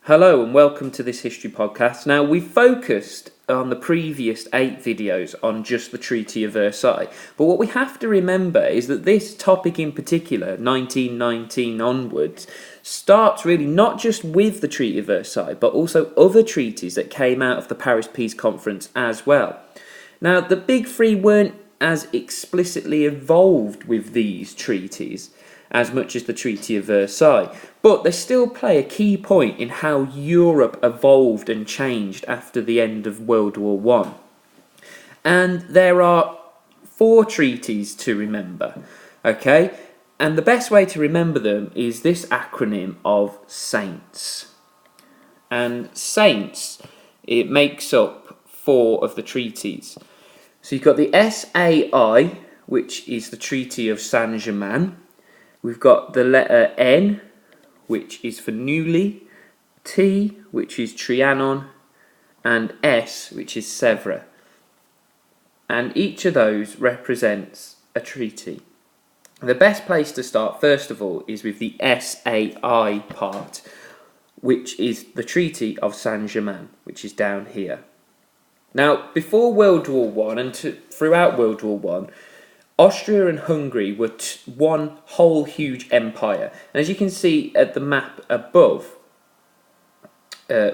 Hello and welcome to this history podcast. Now, we focused on the previous 8 videos on just the Treaty of Versailles, but what we have to remember is that this topic in particular, 1919 onwards, starts really not just with the Treaty of Versailles, but also other treaties that came out of the Paris Peace Conference as well. Now, the big three weren't as explicitly involved with these treaties as much as the Treaty of Versailles, but they still play a key point in how Europe evolved and changed after the end of World War One. And there are 4 treaties to remember, okay? And the best way to remember them is this acronym of SAINTS. And SAINTS, it makes up 4 of the treaties. So you've got the SAI, which is the Treaty of Saint-Germain. We've got the letter N, which is for Neuilly, T, which is Trianon, and S, which is Sèvres. And each of those represents a treaty. The best place to start, first of all, is with the SAI part, which is the Treaty of Saint-Germain, which is down here. Now, before World War One and throughout World War One, Austria and Hungary were one whole huge empire. And as you can see at the map above,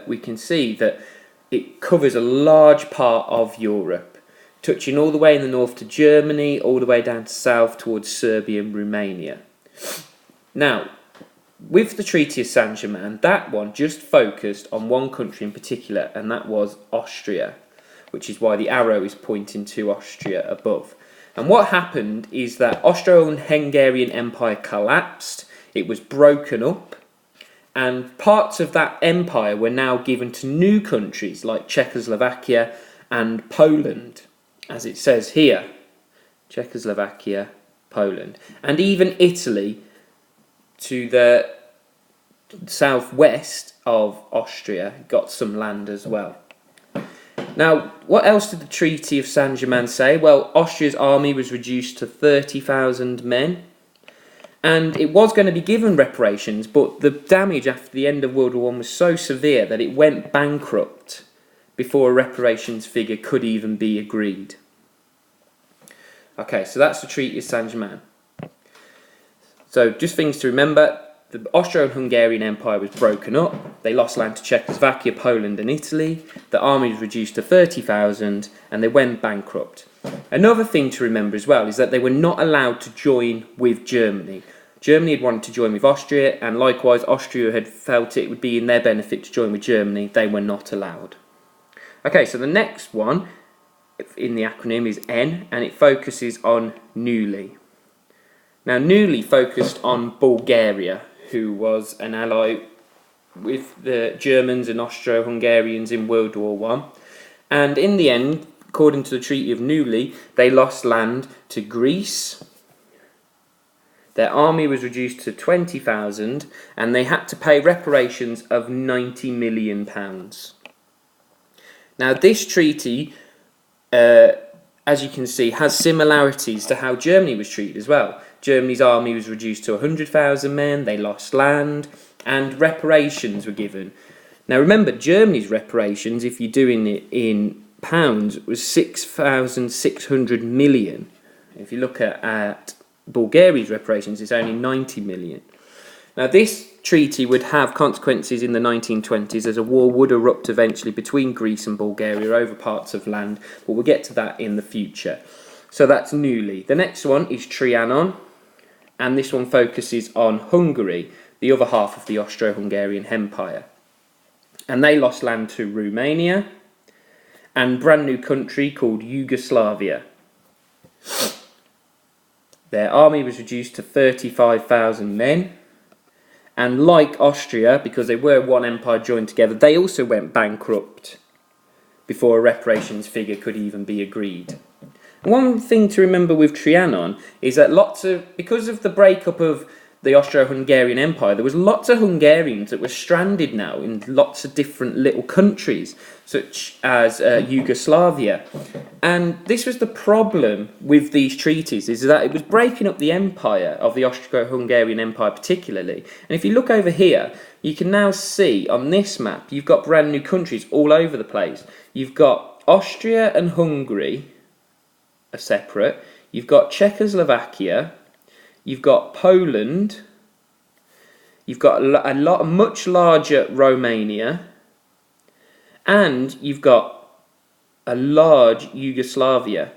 we can see that it covers a large part of Europe, touching all the way in the north to Germany, all the way down to south towards Serbia and Romania. Now, with the Treaty of Saint-Germain, that one just focused on one country in particular, and that was Austria, which is why the arrow is pointing to Austria above. And what happened is that Austro-Hungarian Empire collapsed, it was broken up, and parts of that empire were now given to new countries like Czechoslovakia and Poland, as it says here. Czechoslovakia, Poland, and even Italy to the southwest of Austria got some land as well. Now, what else did the Treaty of Saint-Germain say? Well, Austria's army was reduced to 30,000 men, and it was going to be given reparations, but the damage after the end of World War I was so severe that it went bankrupt before a reparations figure could even be agreed. Okay, so that's the Treaty of Saint-Germain. So, just things to remember. The Austro-Hungarian Empire was broken up, they lost land to Czechoslovakia, Poland and Italy, the army was reduced to 30,000 and they went bankrupt. Another thing to remember as well is that they were not allowed to join with Germany. Germany had wanted to join with Austria, and likewise Austria had felt it would be in their benefit to join with Germany. They were not allowed. Okay, so the next one in the acronym is N, and it focuses on Neuilly. Now, Neuilly focused on Bulgaria, who was an ally with the Germans and Austro-Hungarians in World War One. And in the end, according to the Treaty of Neuilly, they lost land to Greece. Their army was reduced to 20,000 and they had to pay reparations of £90 million. Now, this treaty, as you can see, has similarities to how Germany was treated as well. Germany's army was reduced to 100,000 men, they lost land, and reparations were given. Now remember, Germany's reparations, if you're doing it in pounds, was 6,600 million. If you look at Bulgaria's reparations, it's only 90 million. Now this treaty would have consequences in the 1920s as a war would erupt eventually between Greece and Bulgaria over parts of land, but we'll get to that in the future. So that's Neuilly. The next one is Trianon, and this one focuses on Hungary, the other half of the Austro-Hungarian Empire. And they lost land to Romania and brand new country called Yugoslavia. Their army was reduced to 35,000 men. And like Austria, because they were one empire joined together, they also went bankrupt before a reparations figure could even be agreed. One thing to remember with Trianon is that because of the breakup of the Austro-Hungarian Empire, there was lots of Hungarians that were stranded now in lots of different little countries, such as Yugoslavia. And this was the problem with these treaties, is that it was breaking up the empire of the Austro-Hungarian Empire particularly. And if you look over here, you can now see on this map, you've got brand new countries all over the place. You've got Austria and Hungary are separate. You've got Czechoslovakia. You've got Poland. You've got a much larger Romania. And you've got a large Yugoslavia.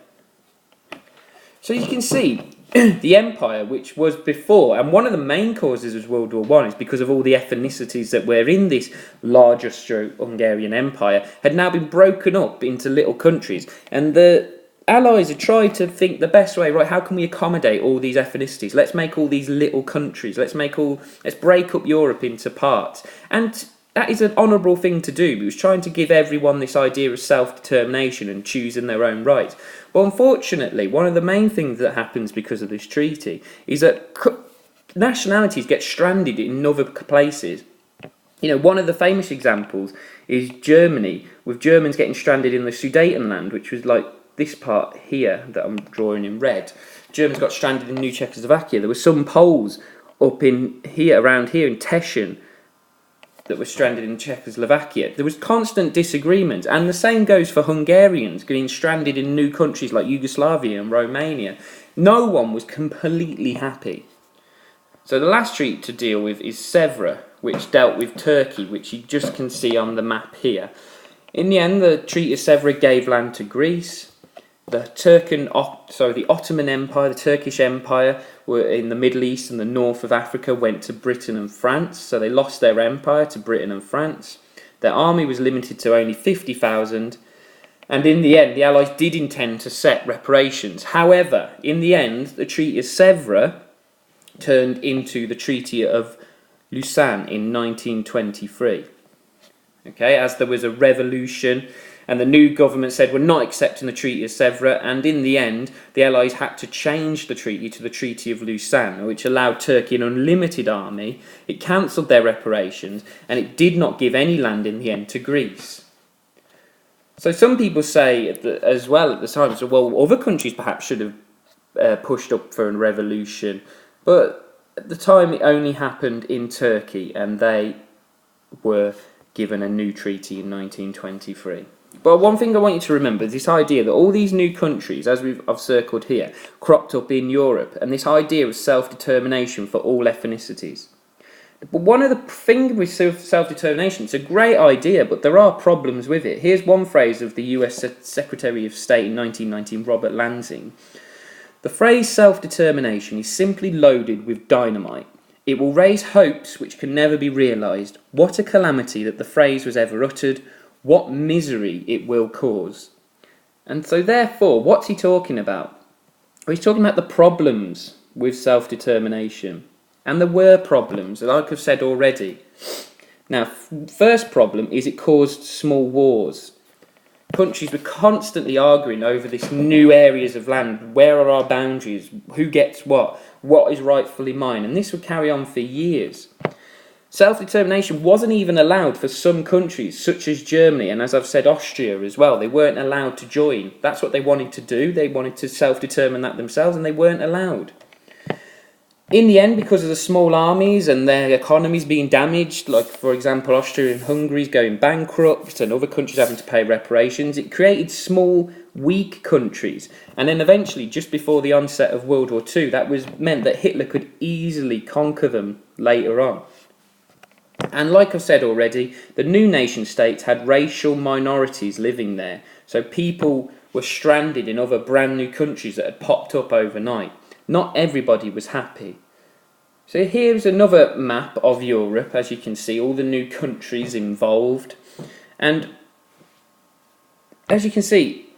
So you can see the empire, which was before, and one of the main causes of World War One is because of all the ethnicities that were in this large Austro-Hungarian Empire, had now been broken up into little countries. And the Allies had tried to think the best way, right, how can we accommodate all these ethnicities? Let's make all these little countries. Let's break up Europe into parts. And that is an honourable thing to do. He was trying to give everyone this idea of self-determination and choosing their own rights. But unfortunately, one of the main things that happens because of this treaty is that nationalities get stranded in other places. You know, one of the famous examples is Germany, with Germans getting stranded in the Sudetenland, which was like this part here that I'm drawing in red. Germans got stranded in New Czechoslovakia. There were some Poles up in here, around here in Teschen, that were stranded in Czechoslovakia. There was constant disagreement, and the same goes for Hungarians getting stranded in new countries like Yugoslavia and Romania. No one was completely happy. So the last treaty to deal with is Sevres, which dealt with Turkey, which you just can see on the map here. In the end, the Treaty of Sevres gave land to Greece. The Ottoman Empire, the Turkish Empire, were in the Middle East and the north of Africa, went to Britain and France. So they lost their empire to Britain and France. Their army was limited to only 50,000. And in the end, the Allies did intend to set reparations. However, in the end, the Treaty of Sevres turned into the Treaty of Lausanne in 1923. Okay, as there was a revolution, and the new government said we're not accepting the Treaty of Sevres, and in the end the Allies had to change the treaty to the Treaty of Lausanne, which allowed Turkey an unlimited army. It cancelled their reparations, and it did not give any land in the end to Greece. So some people say as well at the time, so well, other countries perhaps should have pushed up for a revolution, but at the time it only happened in Turkey, and they were given a new treaty in 1923. But one thing I want you to remember is this idea that all these new countries, as I've circled here, cropped up in Europe, and this idea of self-determination for all ethnicities. But one of the things with self-determination, it's a great idea, but there are problems with it. Here's one phrase of the US Secretary of State in 1919, Robert Lansing. The phrase self-determination is simply loaded with dynamite. It will raise hopes which can never be realised. What a calamity that the phrase was ever uttered. What misery it will cause. And so therefore, what's he talking about? Well, he's talking about the problems with self-determination. And there were problems, like I've said already. Now, first problem is it caused small wars. Countries were constantly arguing over this new areas of land. Where are our boundaries? Who gets what? What is rightfully mine? And this would carry on for years. Self-determination wasn't even allowed for some countries, such as Germany, and as I've said, Austria as well. They weren't allowed to join. That's what they wanted to do. They wanted to self-determine that themselves, and they weren't allowed. In the end, because of the small armies and their economies being damaged, like, for example, Austria and Hungary's going bankrupt and other countries having to pay reparations, it created small, weak countries. And then eventually, just before the onset of World War II, meant that Hitler could easily conquer them later on. And like I've said already, the new nation states had racial minorities living there. So people were stranded in other brand new countries that had popped up overnight. Not everybody was happy. So here's another map of Europe, as you can see, all the new countries involved. And as you can see,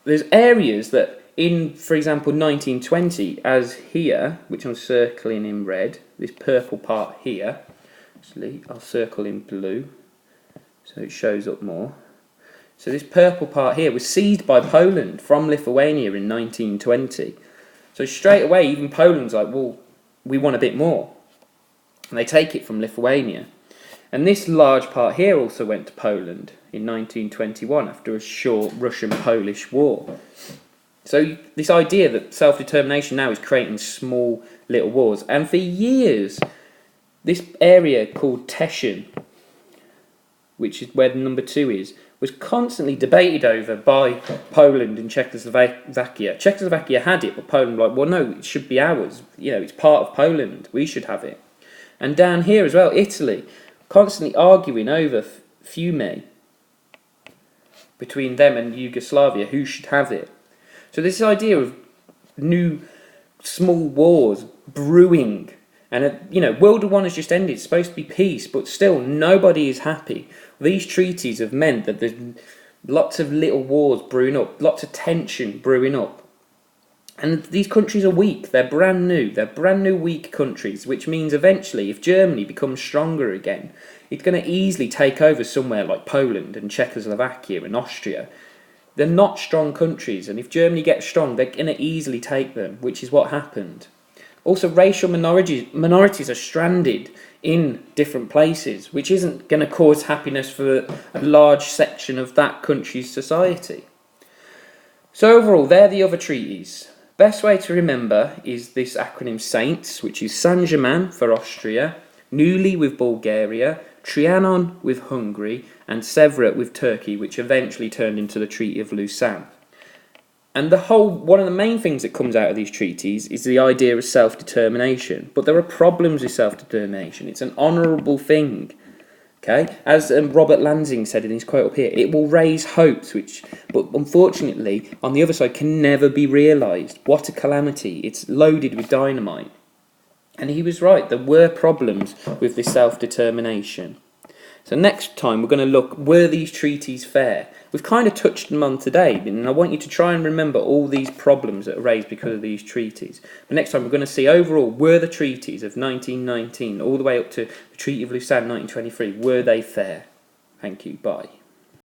there's areas that in, for example, 1920, as here, which I'm circling in red, this purple part here, actually, I'll circle in blue, so it shows up more. So this purple part here was seized by Poland from Lithuania in 1920. So straight away, even Poland's like, well, we want a bit more. And they take it from Lithuania. And this large part here also went to Poland in 1921 after a short Russian-Polish war. So this idea that self-determination now is creating small little wars. And for years, this area called Teschen, which is where the number 2 is, was constantly debated over by Poland and Czechoslovakia. Czechoslovakia had it, but Poland was like, well, no, it should be ours. You know, it's part of Poland. We should have it. And down here as well, Italy, constantly arguing over Fiume between them and Yugoslavia, who should have it. So this idea of new small wars brewing, and World War I has just ended. It's supposed to be peace, but still nobody is happy. These treaties have meant that there's lots of little wars brewing up, lots of tension brewing up. And these countries are weak. They're brand new. They're brand new weak countries, which means eventually, if Germany becomes stronger again, it's going to easily take over somewhere like Poland and Czechoslovakia and Austria. They're not strong countries, and if Germany gets strong, they're going to easily take them, which is what happened. Also, racial minorities are stranded in different places, which isn't going to cause happiness for a large section of that country's society. So overall, they're the other treaties. Best way to remember is this acronym SAINTS, which is Saint-Germain for Austria, Neuilly with Bulgaria, Trianon with Hungary, and Sèvres with Turkey, which eventually turned into the Treaty of Lausanne. And one of the main things that comes out of these treaties is the idea of self-determination. But there are problems with self-determination. It's an honourable thing. Okay? As Robert Lansing said in his quote up here, it will raise hopes, but unfortunately, on the other side, can never be realised. What a calamity. It's loaded with dynamite. And he was right, there were problems with this self-determination. So next time we're going to look, were these treaties fair? We've kind of touched them on today, and I want you to try and remember all these problems that are raised because of these treaties. But next time we're going to see overall, were the treaties of 1919 all the way up to the Treaty of Lausanne 1923, were they fair? Thank you, bye.